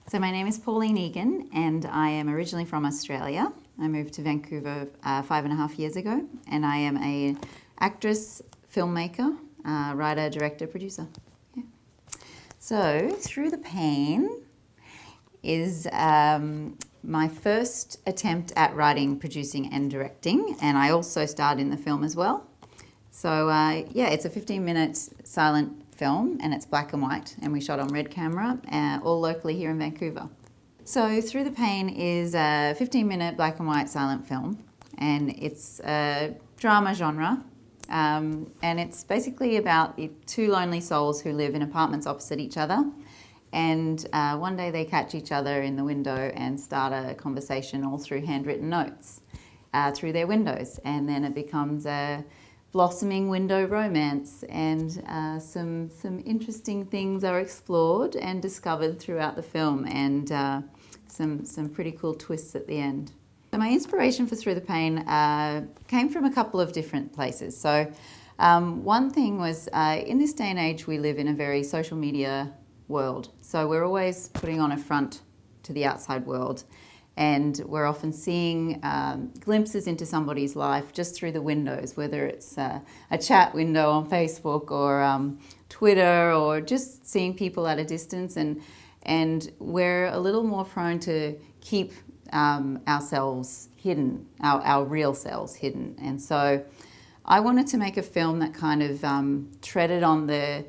So my name is Pauline Egan and I am originally from Australia. I moved to Vancouver 5.5 years ago, and I am an actress, filmmaker, writer, director, producer. Yeah. So Through the Pain is my first attempt at writing, producing and directing, and I also starred in the film as well. So it's a 15-minute silent film, and it's black and white, and we shot on red camera, all locally here in Vancouver. So Through the Pain is a 15-minute black and white silent film, and it's a drama genre, and it's basically about two lonely souls who live in apartments opposite each other, and one day they catch each other in the window and start a conversation all through handwritten notes through their windows, and then it becomes a blossoming window romance, and some interesting things are explored and discovered throughout the film, and some pretty cool twists at the end. So my inspiration for Through the Pain came from a couple of different places. So one thing was, in this day and age we live in a very social media world, so we're always putting on a front to the outside world, and we're often seeing glimpses into somebody's life just through the windows, whether it's a chat window on Facebook or Twitter, or just seeing people at a distance, and we're a little more prone to keep ourselves hidden, our real selves hidden. And so I wanted to make a film that kind of treaded on the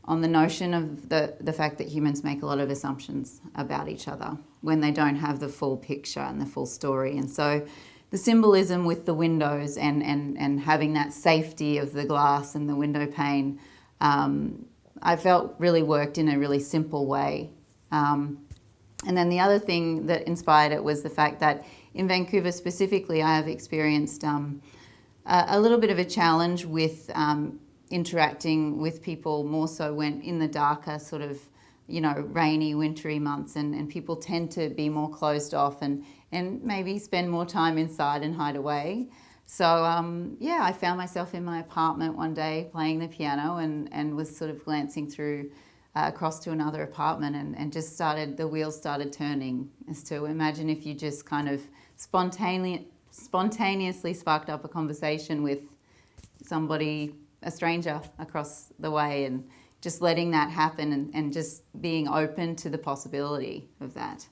notion of the fact that humans make a lot of assumptions about each other when they don't have the full picture and the full story. And so the symbolism with the windows and having that safety of the glass and the window pane, I felt really worked in a really simple way. And then the other thing that inspired it was the fact that in Vancouver specifically, I have experienced a little bit of a challenge with interacting with people, more so when in the darker sort of, rainy, wintry months, and people tend to be more closed off and maybe spend more time inside and hide away. So I found myself in my apartment one day playing the piano and was sort of glancing through across to another apartment, and just the wheels started turning as to imagine if you just kind of spontaneously sparked up a conversation with somebody, a stranger across the way, and just letting that happen and just being open to the possibility of that.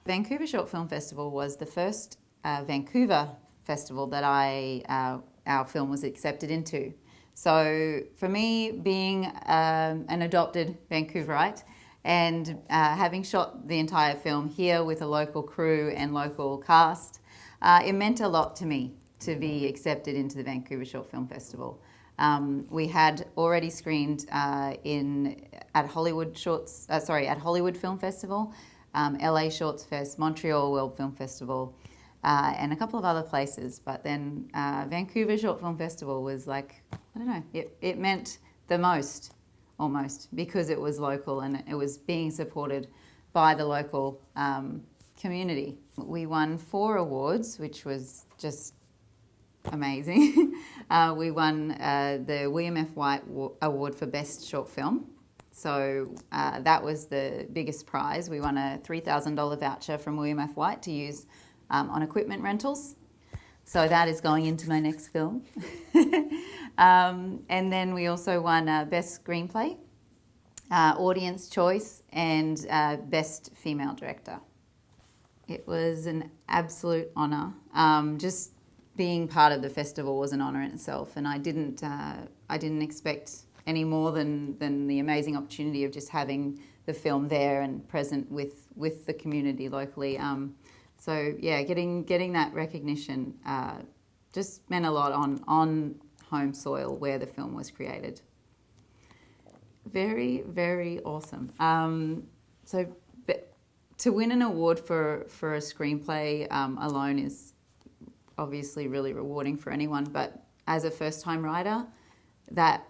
Vancouver Short Film Festival was the first Vancouver festival that our film was accepted into. So for me, being an adopted Vancouverite and having shot the entire film here with a local crew and local cast, it meant a lot to me to be accepted into the Vancouver Short Film Festival. We had already screened at Hollywood Film Festival, LA Shorts Fest, Montreal World Film Festival, and a couple of other places. But then Vancouver Short Film Festival was like, I don't know, it meant the most, almost, because it was local and it was being supported by the local community. We won 4 awards, which was just amazing. We won the William F. White Award for Best Short Film. So that was the biggest prize. We won a $3,000 voucher from William F. White to use on equipment rentals. So that is going into my next film. And then we also won Best Screenplay, Audience Choice, and Best Female Director. It was an absolute honour. Just being part of the festival was an honour in itself, and I didn't expect any more than the amazing opportunity of just having the film there and present with the community locally. Getting that recognition just meant a lot on home soil where the film was created. Very, very awesome. To win an award for a screenplay alone is obviously really rewarding for anyone, but as a first-time writer, that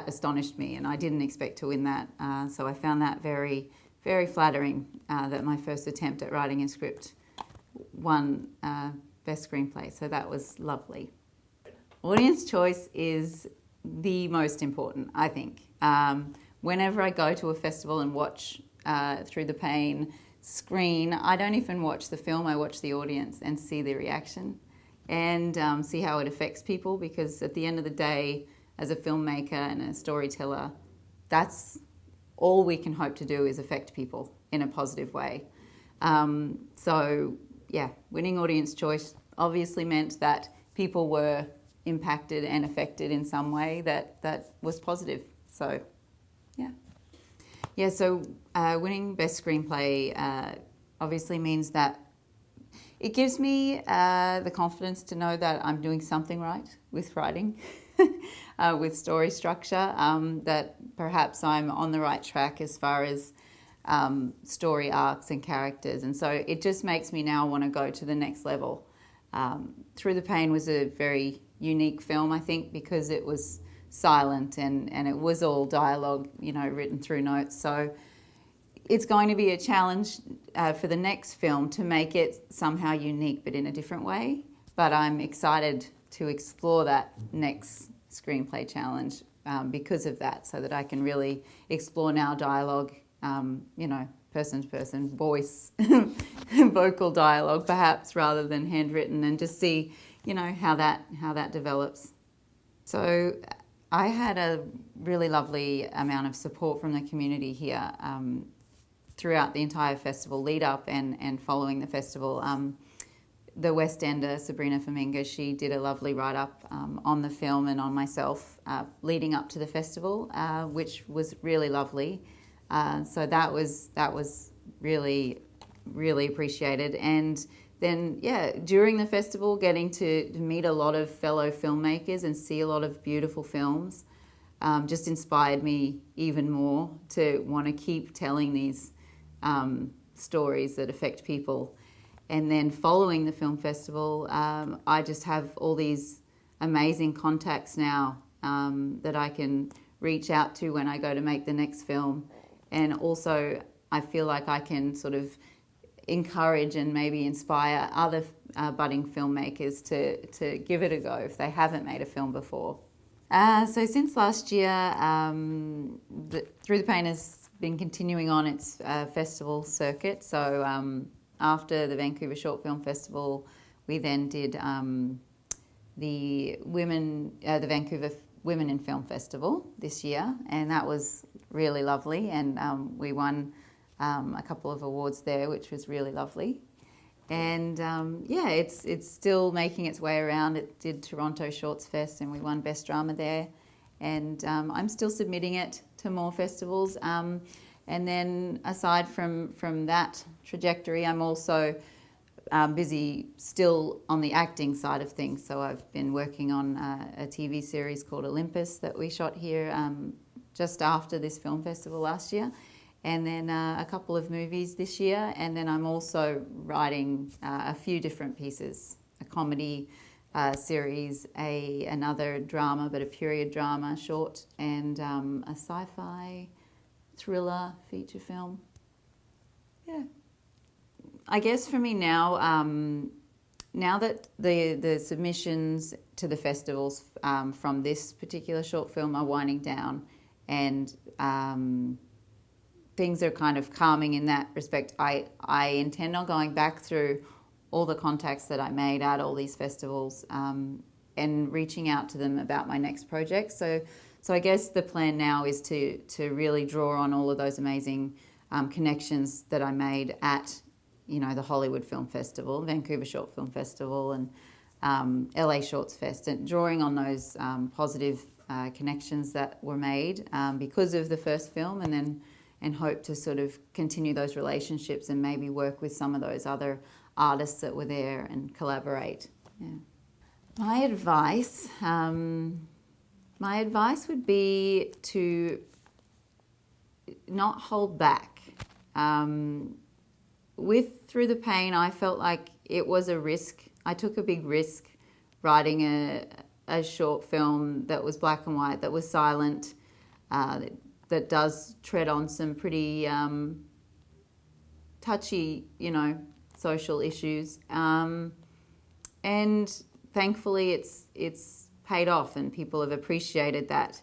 astonished me, and I didn't expect to win that. So I found that very, very flattering that my first attempt at writing a script won Best Screenplay. So that was lovely. Audience choice is the most important, I think. Whenever I go to a festival and watch Through the Pain screen, I don't even watch the film, I watch the audience and see the reaction and see how it affects people, because at the end of the day, as a filmmaker and a storyteller, that's all we can hope to do, is affect people in a positive way. So yeah, winning audience choice obviously meant that people were impacted and affected in some way that was positive. So yeah. Yeah, so winning Best Screenplay obviously means that it gives me the confidence to know that I'm doing something right with writing, with story structure, that perhaps I'm on the right track as far as story arcs and characters. And so it just makes me now want to go to the next level. Through the Pain was a very unique film, I think, because it was silent and it was all dialogue, written through notes. So it's going to be a challenge for the next film to make it somehow unique but in a different way. But I'm excited to explore that next screenplay challenge because of that, so that I can really explore now dialogue, person to person, voice, vocal dialogue perhaps, rather than handwritten, and just see, how that develops. So I had a really lovely amount of support from the community here throughout the entire festival, lead up and following the festival. The West Ender, Sabrina Faminga, she did a lovely write-up on the film and on myself leading up to the festival, which was really lovely. So that was really, really appreciated. And then, during the festival, getting to meet a lot of fellow filmmakers and see a lot of beautiful films just inspired me even more to want to keep telling these stories that affect people. And then following the film festival, I just have all these amazing contacts now that I can reach out to when I go to make the next film. And also I feel like I can sort of encourage and maybe inspire other budding filmmakers to give it a go if they haven't made a film before. So since last year, Through the Pain has been continuing on its festival circuit. So after the Vancouver Short Film Festival, we then did the Vancouver Women in Film Festival this year, and that was really lovely, and we won a couple of awards there, which was really lovely. And it's still making its way around. It did Toronto Shorts Fest and we won Best Drama there, and I'm still submitting it to more festivals. And then aside from that trajectory, I'm also busy still on the acting side of things. So I've been working on a TV series called Olympus that we shot here just after this film festival last year, and then a couple of movies this year. And then I'm also writing a few different pieces, a comedy series, another drama, but a period drama short, and a sci-fi thriller feature film. Yeah. I guess for me now, now that the submissions to the festivals from this particular short film are winding down, and things are kind of calming in that respect, I intend on going back through all the contacts that I made at all these festivals and reaching out to them about my next project. So I guess the plan now is to really draw on all of those amazing connections that I made at, the Hollywood Film Festival, Vancouver Short Film Festival, and LA Shorts Fest, and drawing on those positive connections that were made because of the first film, and hope to sort of continue those relationships and maybe work with some of those other artists that were there and collaborate. Yeah. My advice would be to not hold back. With Through the Pain, I felt like it was a risk. I took a big risk writing a short film that was black and white, that was silent, that does tread on some pretty touchy, social issues. And thankfully it's paid off, and people have appreciated that,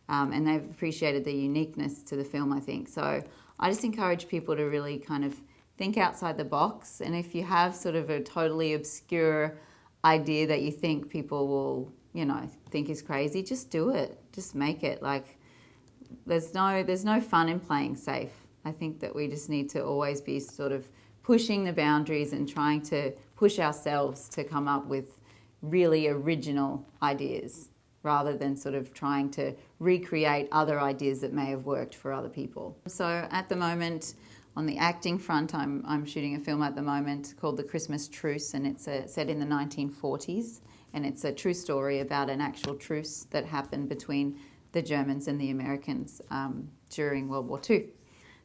and they've appreciated the uniqueness to the film, I think. So I just encourage people to really kind of think outside the box. And if you have sort of a totally obscure idea that you think people will, think is crazy, just do it. Just make it. Like, there's no fun in playing safe. I think that we just need to always be sort of pushing the boundaries and trying to push ourselves to come up with really original ideas rather than sort of trying to recreate other ideas that may have worked for other people. So at the moment, on the acting front, I'm shooting a film at the moment called The Christmas Truce, and it's set in the 1940s, and it's a true story about an actual truce that happened between the Germans and the Americans during World War II.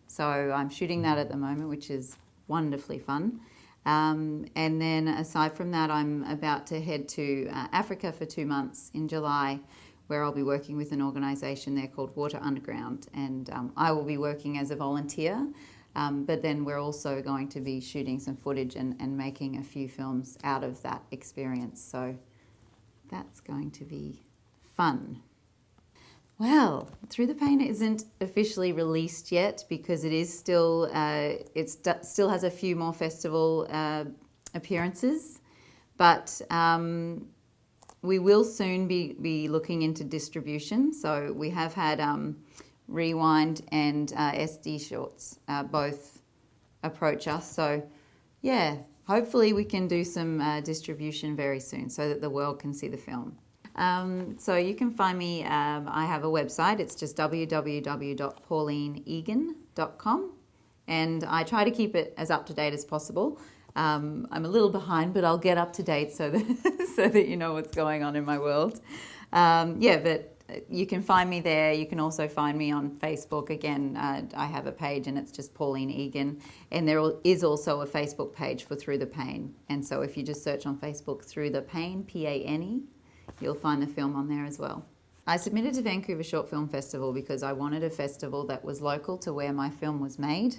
So I'm shooting that at the moment, which is wonderfully fun. And then aside from that, I'm about to head to Africa for 2 months in July, where I'll be working with an organisation there called Water Underground, and I will be working as a volunteer, but then we're also going to be shooting some footage and making a few films out of that experience. So that's going to be fun. Well, Through the Pain isn't officially released yet because it is still still has a few more festival appearances, but we will soon be looking into distribution. So we have had Rewind and SD Shorts both approach us. So yeah, hopefully we can do some distribution very soon so that the world can see the film. So you can find me, I have a website, it's just www.paulineegan.com, and I try to keep it as up to date as possible. I'm a little behind, but I'll get up to date so that you know what's going on in my world. But you can find me there. You can also find me on Facebook. Again, I have a page and it's just Pauline Egan, and there is also a Facebook page for Through the Pain. And so if you just search on Facebook Through the Pain, P-A-N-E, you'll find the film on there as well. I submitted to Vancouver Short Film Festival because I wanted a festival that was local to where my film was made.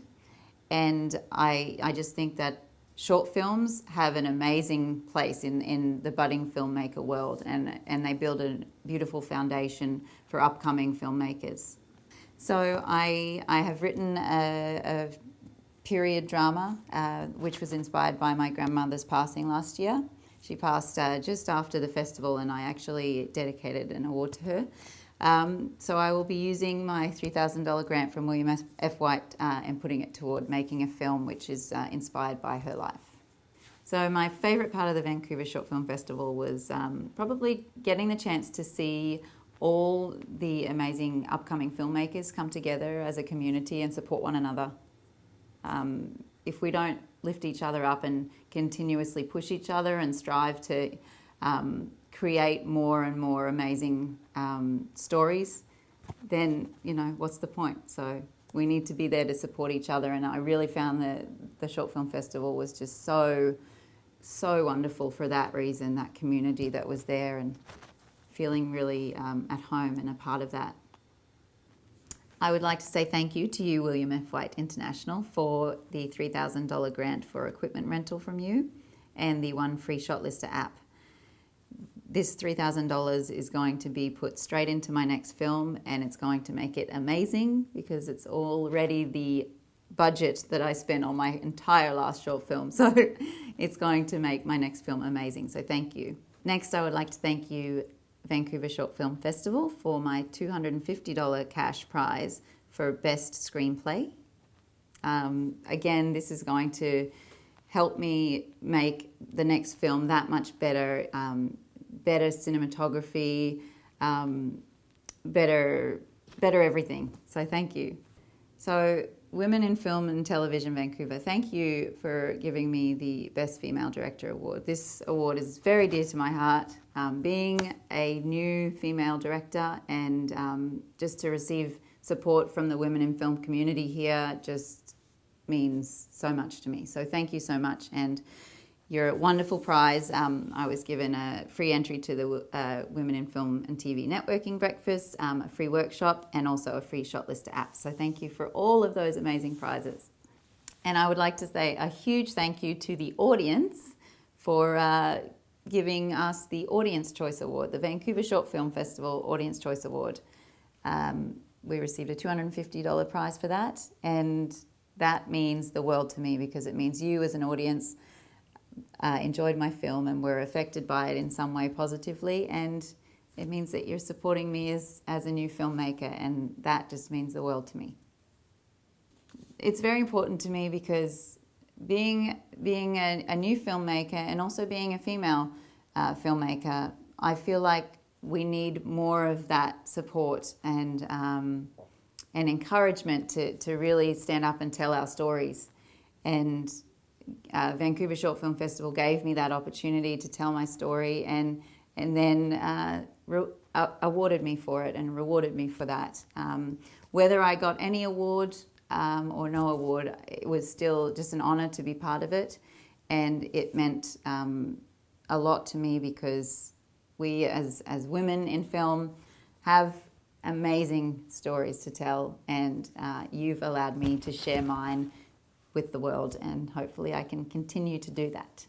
And I just think that short films have an amazing place in the budding filmmaker world, and they build a beautiful foundation for upcoming filmmakers. So I have written a period drama which was inspired by my grandmother's passing last year. She passed just after the festival, and I actually dedicated an award to her. So I will be using my $3,000 grant from William F. White and putting it toward making a film which is inspired by her life. So my favourite part of the Vancouver Short Film Festival was probably getting the chance to see all the amazing upcoming filmmakers come together as a community and support one another. If we don't lift each other up and continuously push each other and strive to create more and more amazing stories, then, what's the point? So we need to be there to support each other, and I really found that the Short Film Festival was just so wonderful for that reason, that community that was there and feeling really at home and a part of that. I would like to say thank you to you, William F. White International, for the $3,000 grant for equipment rental from you and the one free Shotlister app. This $3,000 is going to be put straight into my next film, and it's going to make it amazing because it's already the budget that I spent on my entire last short film. So it's going to make my next film amazing. So thank you. Next, I would like to thank you, Vancouver Short Film Festival, for my $250 cash prize for Best Screenplay. Again, this is going to help me make the next film that much better, better cinematography, better everything. So thank you. So Women in Film and Television Vancouver, thank you for giving me the Best Female Director Award. This award is very dear to my heart. Being a new female director and just to receive support from the women in film community here just means so much to me. So thank you so much, and you're a wonderful prize. I was given a free entry to the Women in Film and TV Networking Breakfast, a free workshop, and also a free Shotlister app. So thank you for all of those amazing prizes. And I would like to say a huge thank you to the audience for giving us the Audience Choice Award, the Vancouver Short Film Festival Audience Choice Award. we received a $250 prize for that, and that means the world to me because it means you as an audience enjoyed my film and were affected by it in some way positively, and it means that you're supporting me as a new filmmaker, and that just means the world to me. It's very important to me because being a new filmmaker and also being a female filmmaker, I feel like we need more of that support and encouragement to really stand up and tell our stories. And Vancouver Short Film Festival gave me that opportunity to tell my story, and then awarded me for it and rewarded me for that. Whether I got any award or no award, it was still just an honour to be part of it, and it meant a lot to me because we as women in film have amazing stories to tell, and you've allowed me to share mine with the world, and hopefully I can continue to do that.